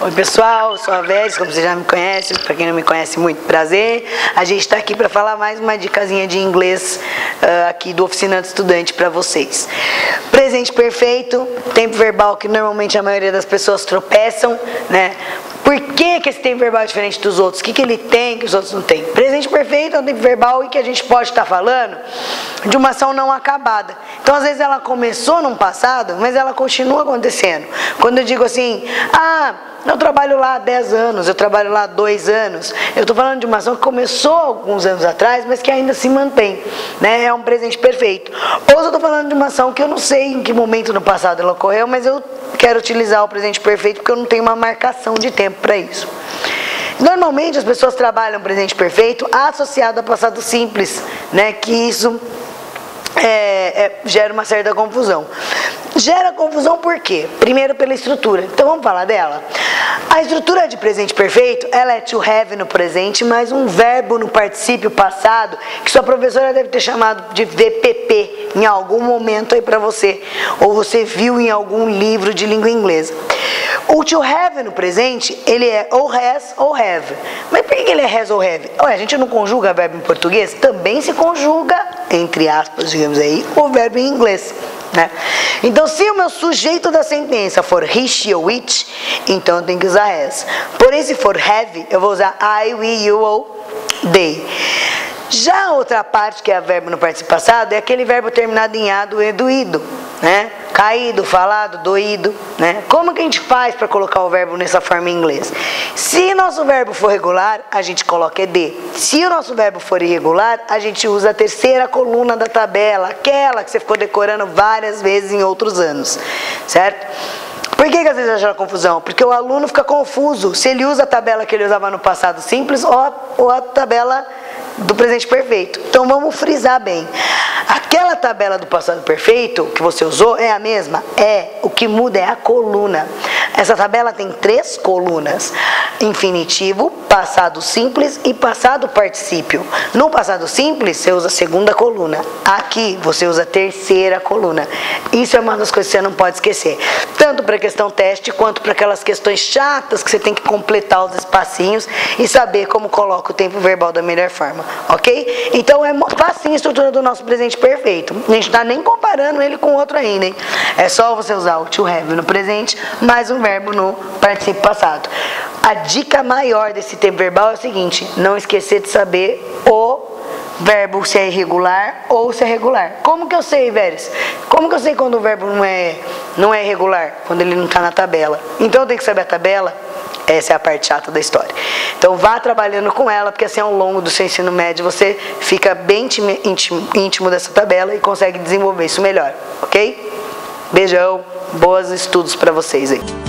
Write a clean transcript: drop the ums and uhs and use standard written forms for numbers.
Oi pessoal, eu sou a Veres, como você já me conhece, para quem não me conhece, muito prazer. A gente está aqui para falar mais uma dicasinha de inglês aqui do Oficina do Estudante para vocês. Presente perfeito, tempo verbal que normalmente a maioria das pessoas tropeçam, né? Por que esse tempo verbal é diferente dos outros? O que ele tem que os outros não têm? Presente perfeito é um tempo verbal em que a gente pode estar falando de uma ação não acabada. Então, às vezes, ela começou num passado, mas ela continua acontecendo. Quando eu digo assim, eu trabalho lá há 10 anos, eu trabalho lá há 2 anos, eu estou falando de uma ação que começou alguns anos atrás, mas que ainda se mantém, né? É um presente perfeito. Ou eu estou falando de uma ação que eu não sei em que momento no passado ela ocorreu, mas eu quero utilizar o presente perfeito porque eu não tenho uma marcação de tempo para isso. Normalmente as pessoas trabalham o presente perfeito associado a passado simples, né? Que isso gera uma certa confusão. Gera confusão por quê? Primeiro pela estrutura. Então vamos falar dela. A estrutura de presente perfeito, ela é to have no presente, mais um verbo no particípio passado, que sua professora deve ter chamado de VPP em algum momento aí pra você, ou você viu em algum livro de língua inglesa. O to have no presente, ele é ou has ou have. Mas por que ele é has ou have? A gente não conjuga verbo em português? Também se conjuga, entre aspas, digamos aí, o verbo em inglês, né? Então, se o meu sujeito da sentença for he, she ou it, então eu tenho que usar has. Porém, se for have, eu vou usar I, we, you ou they. Já a outra parte, que é o verbo no particípio passado, é aquele verbo terminado em ado e do ido, né? Caído, falado, doído, né? Como que a gente faz para colocar o verbo nessa forma em inglês? Se nosso verbo for regular, a gente coloca ed. Se o nosso verbo for irregular, a gente usa a terceira coluna da tabela, aquela que você ficou decorando várias vezes em outros anos, certo? Por que às vezes gera confusão? Porque o aluno fica confuso se ele usa a tabela que ele usava no passado simples ou a tabela do presente perfeito. Então vamos frisar bem. Aquela tabela do passado perfeito que você usou é a mesma? O que muda é a coluna. Essa tabela tem 3 colunas: infinitivo, passado simples e passado particípio. No passado simples você usa a segunda coluna. Aqui você usa a terceira coluna. Isso é uma das coisas que você não pode esquecer, tanto para a questão teste quanto para aquelas questões chatas que você tem que completar os espacinhos e saber como coloca o tempo verbal da melhor forma, ok? Então é facinho a estrutura do nosso presente perfeito. A gente não está nem comparando ele com outro ainda, hein? É só você usar o to have no presente mais um verbo no particípio passado. A dica maior desse tempo verbal é o seguinte: não esquecer de saber o verbo se é irregular ou se é regular. Como que eu sei, Veres? Como que eu sei quando o verbo não é irregular? Quando ele não está na tabela. Então eu tenho que saber a tabela. Essa é a parte chata da história. Então vá trabalhando com ela, porque assim ao longo do seu ensino médio você fica bem íntimo dessa tabela e consegue desenvolver isso melhor, ok? Beijão, bons estudos para vocês aí.